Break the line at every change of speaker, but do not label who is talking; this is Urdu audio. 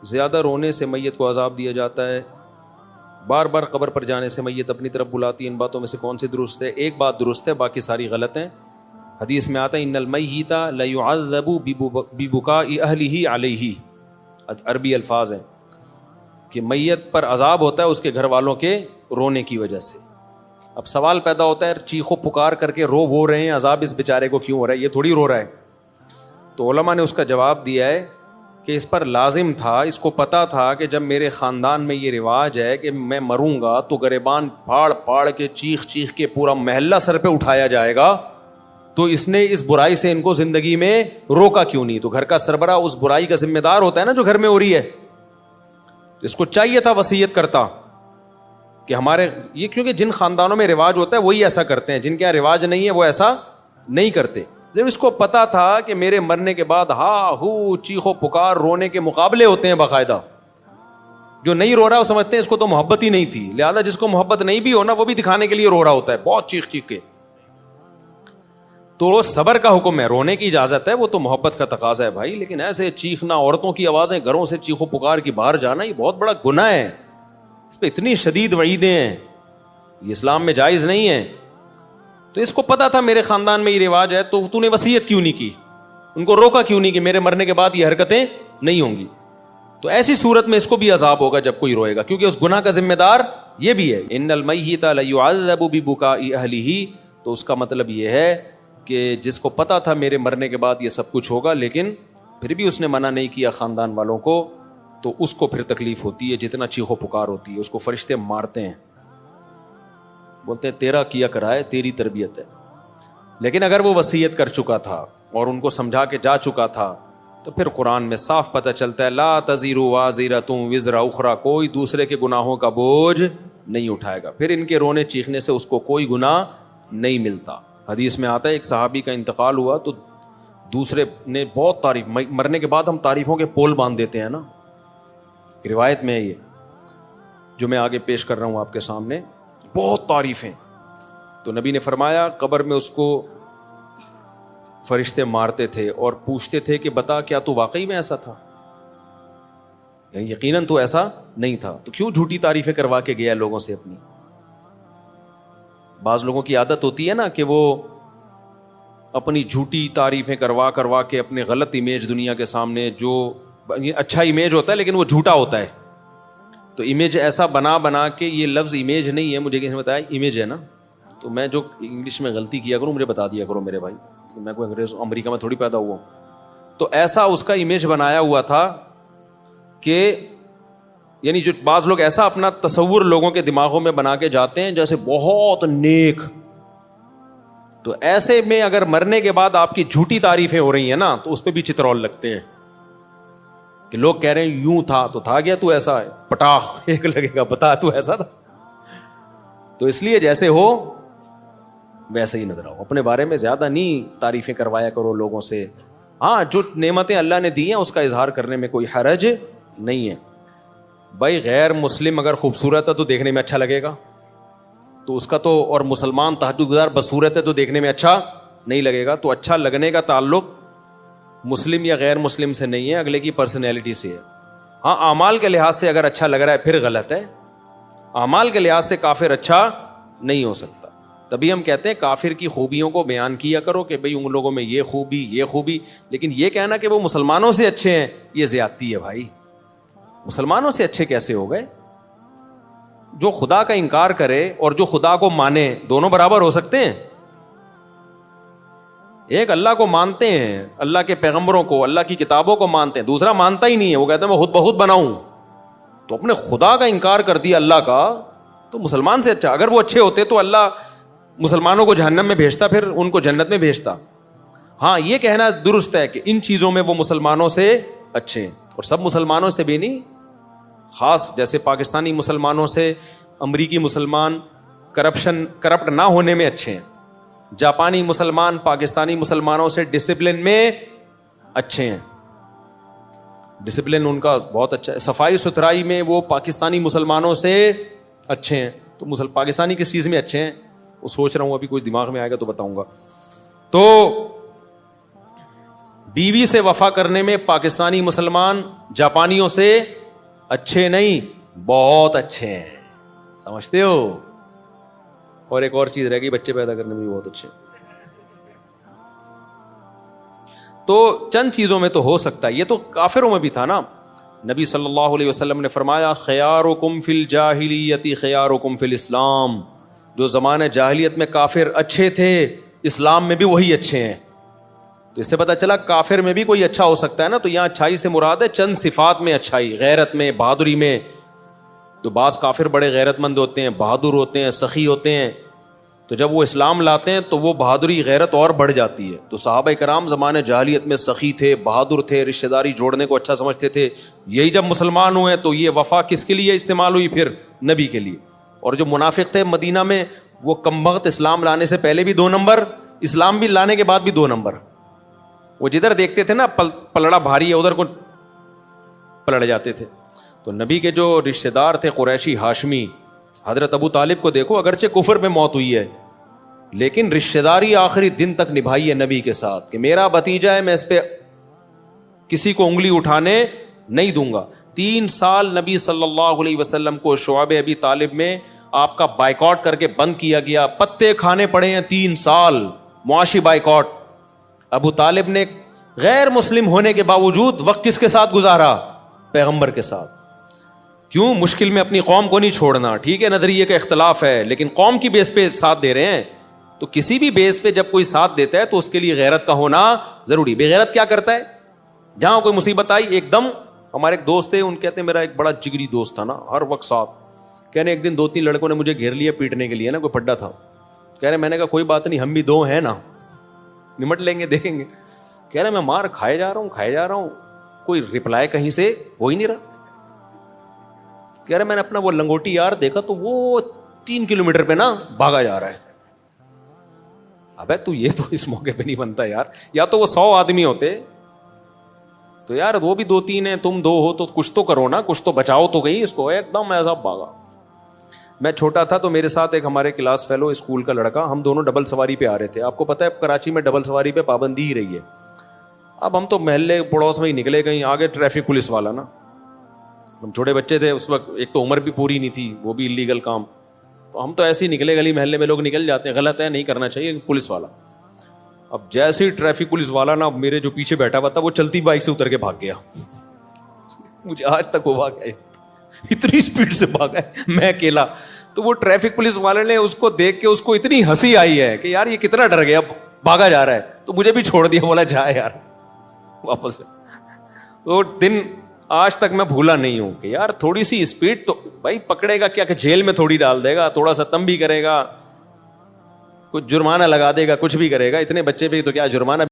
زیادہ رونے سے میت کو عذاب دیا جاتا ہے، بار بار قبر پر جانے سے میت اپنی طرف بلاتی ہے، ان باتوں میں سے کون سی درست ہے؟ ایک بات درست ہے، باقی ساری غلط ہیں۔ حدیث میں آتا ہے ان المیت لیعذب ببکاء اہلہ علیہ، عربی الفاظ ہیں کہ میت پر عذاب ہوتا ہے اس کے گھر والوں کے رونے کی وجہ سے۔ اب سوال پیدا ہوتا ہے چیخو پکار کر کے رو وہ رہے ہیں، عذاب اس بیچارے کو کیوں ہو رہا ہے؟ یہ تھوڑی رو رہا ہے۔ تو علماء نے اس کا جواب دیا ہے کہ اس پر لازم تھا، اس کو پتا تھا کہ جب میرے خاندان میں یہ رواج ہے کہ میں مروں گا تو گریبان پھاڑ پھاڑ کے چیخ چیخ کے پورا محلہ سر پہ اٹھایا جائے گا، تو اس نے اس برائی سے ان کو زندگی میں روکا کیوں نہیں؟ تو گھر کا سربراہ اس برائی کا ذمہ دار ہوتا ہے نا جو گھر میں ہو رہی ہے، اس کو چاہیے تھا وصیت کرتا کہ ہمارے یہ، کیونکہ جن خاندانوں میں رواج ہوتا ہے وہی ایسا کرتے ہیں، جن کے یہاں رواج نہیں ہے وہ ایسا نہیں کرتے۔ جب اس کو پتا تھا کہ میرے مرنے کے بعد ہا ہو چیخو پکار رونے کے مقابلے ہوتے ہیں باقاعدہ، جو نہیں رو رہا وہ سمجھتے ہیں اس کو تو محبت ہی نہیں تھی، لہذا جس کو محبت نہیں بھی ہونا وہ بھی دکھانے کے لیے رو رہا ہوتا ہے بہت چیخ چیخ کے۔ تو وہ صبر کا حکم ہے، رونے کی اجازت ہے، وہ تو محبت کا تقاضا ہے بھائی، لیکن ایسے چیخنا، عورتوں کی آوازیں گھروں سے چیخو پکار کی باہر جانا، یہ بہت بڑا گناہ ہے، اس پہ اتنی شدید وعیدیں ہیں، یہ اسلام میں جائز نہیں ہے۔ تو اس کو پتا تھا میرے خاندان میں یہ رواج ہے، تو نے وصیت کیوں نہیں کی؟ ان کو روکا کیوں نہیں کہ میرے مرنے کے بعد یہ حرکتیں نہیں ہوں گی؟ تو ایسی صورت میں اس کو بھی عذاب ہوگا جب کوئی روئے گا، کیونکہ اس گناہ کا ذمہ دار یہ بھی ہے۔ ان المیت لیعذب ببکاء اہلہ، تو اس کا مطلب یہ ہے کہ جس کو پتا تھا میرے مرنے کے بعد یہ سب کچھ ہوگا لیکن پھر بھی اس نے منع نہیں کیا خاندان والوں کو، تو اس کو پھر تکلیف ہوتی ہے، جتنا چیخو پکار ہوتی ہے، اس کو فرشتے مارتے ہیں، بولتے ہیں تیرا کیا کرائے، تیری تربیت ہے۔ لیکن اگر وہ وصیت کر چکا تھا اور ان کو سمجھا کے جا چکا تھا تو پھر قرآن میں صاف پتہ چلتا ہے لا تزر وازرۃ وزر اخری، کوئی دوسرے کے گناہوں کا بوجھ نہیں اٹھائے گا، پھر ان کے رونے چیخنے سے اس کو کوئی گناہ نہیں ملتا۔ حدیث میں آتا ہے ایک صحابی کا انتقال ہوا تو دوسرے نے بہت تعریف، مرنے کے بعد ہم تعریفوں کے پول باندھ دیتے ہیں نا، روایت میں ہے یہ جو میں آگے پیش کر رہا ہوں آپ کے سامنے، بہت تعریفیں۔ تو نبی نے فرمایا قبر میں اس کو فرشتے مارتے تھے اور پوچھتے تھے کہ بتا کیا تو واقعی میں ایسا تھا؟ یعنی یقیناً تو ایسا نہیں تھا، تو کیوں جھوٹی تعریفیں کروا کے گیا لوگوں سے اپنی؟ بعض لوگوں کی عادت ہوتی ہے نا کہ وہ اپنی جھوٹی تعریفیں کروا کے اپنے غلط امیج دنیا کے سامنے، جو اچھا امیج ہوتا ہے لیکن وہ جھوٹا ہوتا ہے، تو امیج ایسا بنا کے، یہ لفظ امیج نہیں ہے، مجھے کسی نے بتایا امیج ہے نا، تو میں جو انگلش میں غلطی کیا کروں مجھے بتا دیا کرو میرے بھائی، میں کوئی انگریز امریکہ میں تھوڑی پیدا ہوا ہوں۔ تو ایسا اس کا امیج بنایا ہوا تھا کہ یعنی جو بعض لوگ ایسا اپنا تصور لوگوں کے دماغوں میں بنا کے جاتے ہیں جیسے بہت نیک، تو ایسے میں اگر مرنے کے بعد آپ کی جھوٹی تعریفیں ہو رہی ہیں نا تو اس پہ بھی چترول لگتے ہیں کہ لوگ کہہ رہے ہیں یوں تھا تو تھا گیا، تو ایسا ہے پٹاخ ایک لگے گا، بتا تو ایسا تھا۔ تو اس لیے جیسے ہو ویسے ہی نظر آؤ، اپنے بارے میں زیادہ نہیں تعریفیں کروایا کرو لوگوں سے۔ ہاں جو نعمتیں اللہ نے دی ہیں اس کا اظہار کرنے میں کوئی حرج نہیں ہے۔ بھائی غیر مسلم اگر خوبصورت ہے تو دیکھنے میں اچھا لگے گا، تو اس کا تو، اور مسلمان تہجد گزار بدصورت ہے تو دیکھنے میں اچھا نہیں لگے گا۔ تو اچھا لگنے کا تعلق مسلم یا غیر مسلم سے نہیں ہے، اگلے کی پرسنالٹی سے ہے۔ ہاں اعمال کے لحاظ سے اگر اچھا لگ رہا ہے پھر غلط ہے، اعمال کے لحاظ سے کافر اچھا نہیں ہو سکتا۔ تبھی ہم کہتے ہیں کافر کی خوبیوں کو بیان کیا کرو کہ بھئی ان لوگوں میں یہ خوبی، لیکن یہ کہنا کہ وہ مسلمانوں سے اچھے ہیں یہ زیادتی ہے بھائی۔ مسلمانوں سے اچھے کیسے ہو گئے؟ جو خدا کا انکار کرے اور جو خدا کو مانے دونوں برابر ہو سکتے ہیں؟ ایک اللہ کو مانتے ہیں، اللہ کے پیغمبروں کو، اللہ کی کتابوں کو مانتے ہیں، دوسرا مانتا ہی نہیں ہے، وہ کہتے ہیں میں خود بخود بناؤں، تو اپنے خدا کا انکار کر دیا اللہ کا، تو مسلمان سے اچھا۔ اگر وہ اچھے ہوتے تو اللہ مسلمانوں کو جہنم میں بھیجتا، پھر ان کو جنت میں بھیجتا۔ ہاں یہ کہنا درست ہے کہ ان چیزوں میں وہ مسلمانوں سے اچھے ہیں، اور سب مسلمانوں سے بھی نہیں، خاص جیسے پاکستانی مسلمانوں سے امریکی مسلمان کرپٹ نہ ہونے میں اچھے ہیں، جاپانی مسلمان پاکستانی مسلمانوں سے ڈسپلن میں اچھے ہیں، ڈسپلن ان کا بہت اچھا ہے، صفائی ستھرائی میں وہ پاکستانی مسلمانوں سے اچھے ہیں۔ تو پاکستانی کس چیز میں اچھے ہیں وہ سوچ رہا ہوں، ابھی کوئی دماغ میں آئے گا تو بتاؤں گا۔ تو بیوی سے وفا کرنے میں پاکستانی مسلمان جاپانیوں سے اچھے نہیں، بہت اچھے ہیں، سمجھتے ہو؟ اور ایک اور چیز رہ گئی، بچے پیدا کرنے میں بھی بہت اچھے. تو چند چیزوں میں تو ہو سکتا ہے، یہ تو کافروں میں بھی تھا نا. نبی صلی اللہ علیہ وسلم نے فرمایا خیارکم فی الجاہلیت خیارکم فی الاسلام، جو زمانے جاہلیت میں کافر اچھے تھے اسلام میں بھی وہی اچھے ہیں. تو اس سے پتہ چلا کافر میں بھی کوئی اچھا ہو سکتا ہے نا. تو یہاں اچھائی سے مراد ہے چند صفات میں اچھائی، غیرت میں، بہادری میں. تو بعض کافر بڑے غیرت مند ہوتے ہیں، بہادر ہوتے ہیں، سخی ہوتے ہیں، تو جب وہ اسلام لاتے ہیں تو وہ بہادری غیرت اور بڑھ جاتی ہے. تو صحابہ کرام زمانے جاہلیت میں سخی تھے، بہادر تھے، رشتہ داری جوڑنے کو اچھا سمجھتے تھے. یہی جب مسلمان ہوئے تو یہ وفا کس کے لیے استعمال ہوئی؟ پھر نبی کے لیے. اور جو منافق تھے مدینہ میں، وہ کم وقت اسلام لانے سے پہلے بھی 2 نمبر، اسلام بھی لانے کے بعد بھی 2 نمبر. وہ جدھر دیکھتے تھے نا پلڑا بھاری ہے ادھر کو پلٹ جاتے تھے. تو نبی کے جو رشتہ دار تھے قریشی ہاشمی، حضرت ابو طالب کو دیکھو، اگرچہ کفر میں موت ہوئی ہے لیکن رشتہ داری آخری دن تک نبھائی ہے نبی کے ساتھ کہ میرا بھتیجا ہے، میں اس پہ کسی کو انگلی اٹھانے نہیں دوں گا. 3 سال نبی صلی اللہ علیہ وسلم کو شعب ابی طالب میں آپ کا بائیکاٹ کر کے بند کیا گیا، پتے کھانے پڑے ہیں 3 سال، معاشی بائیکاٹ. ابو طالب نے غیر مسلم ہونے کے باوجود وقت کس کے ساتھ گزارا؟ پیغمبر کے ساتھ. کیوں؟ مشکل میں اپنی قوم کو نہیں چھوڑنا. ٹھیک ہے نظریے کا اختلاف ہے لیکن قوم کی بیس پہ ساتھ دے رہے ہیں. تو کسی بھی بیس پہ جب کوئی ساتھ دیتا ہے تو اس کے لیے غیرت کا ہونا ضروری. بے غیرت کیا کرتا ہے؟ جہاں کوئی مصیبت آئی ایک دم. ہمارے ایک دوست تھے، ان کہتے ہیں میرا ایک بڑا جگری دوست تھا نا، ہر وقت ساتھ. کہنے ایک دن 2-3 لڑکوں نے مجھے گھیر لیا پیٹنے کے لیے نا، کوئی پڈا تھا. کہہ رہے میں نے کہا کوئی بات نہیں، ہم بھی 2 ہیں نا، نمٹ لیں گے، دیکھیں گے. کہہ رہے میں مار کھائے جا رہا ہوں، کوئی رپلائی کہیں سے ہو ہی نہیں رہا. کہہ رہے میں نے اپنا وہ لنگوٹی یار دیکھا تو وہ 3 کلومیٹر پہ نا بھاگا جا رہا ہے. ابے تو یہ تو اس موقع پہ نہیں بنتا یار. یا تو وہ 100 آدمی ہوتے تو یار وہ بھی 2-3 ہیں، تم 2 ہو تو کچھ تو کرو نا، کچھ تو بچاؤ تو گئی اس کو. ایک دم ایسا بھاگا. میں چھوٹا تھا تو میرے ساتھ ایک ہمارے کلاس فیلو اسکول کا لڑکا، ہم دونوں ڈبل سواری پہ آ رہے تھے. آپ کو پتا ہے کراچی میں ڈبل سواری پہ پابندی ہی رہی ہے. اب ہم تو محلے پڑوس میں ہی نکلے، کہیں آگے ٹریفک پولیس والا نا، ہم چھوٹے بچے تھے اس وقت، ایک تو عمر بھی پوری نہیں تھی، وہ بھی اللیگل کام. تو ہم تو ایسے ہی نکلے، گلی محلے میں لوگ نکل جاتے ہیں، غلط ہے نہیں کرنا چاہیے. پولیس والا اب جیسے ہی ٹریفک پولیس والا نا میرے جو پیچھے بیٹھا ہوا تھا وہ چلتی بائک سے اتر کے بھاگ گیا. مجھے آج تک وہ واقعہ ہے، اتنی اسپیڈ سے بھاگا ہے میں اکیلا. تو وہ ٹریفک پولیس والے نے اس کو دیکھ کے اس کو اتنی ہنسی آئی ہے کہ یار یہ کتنا ڈر گیا، بھاگا جا رہا ہے. تو مجھے بھی چھوڑ دیا، بولا جا یار واپس. وہ دن آج تک میں بھولا نہیں ہوں کہ یار تھوڑی سی اسپیڈ تو بھائی پکڑے گا کیا کہ جیل میں تھوڑی ڈال دے گا، تھوڑا سا تنبیہ کرے گا، کچھ جرمانہ لگا دے گا، کچھ بھی کرے گا. اتنے بچے پہ تو کیا جرمانہ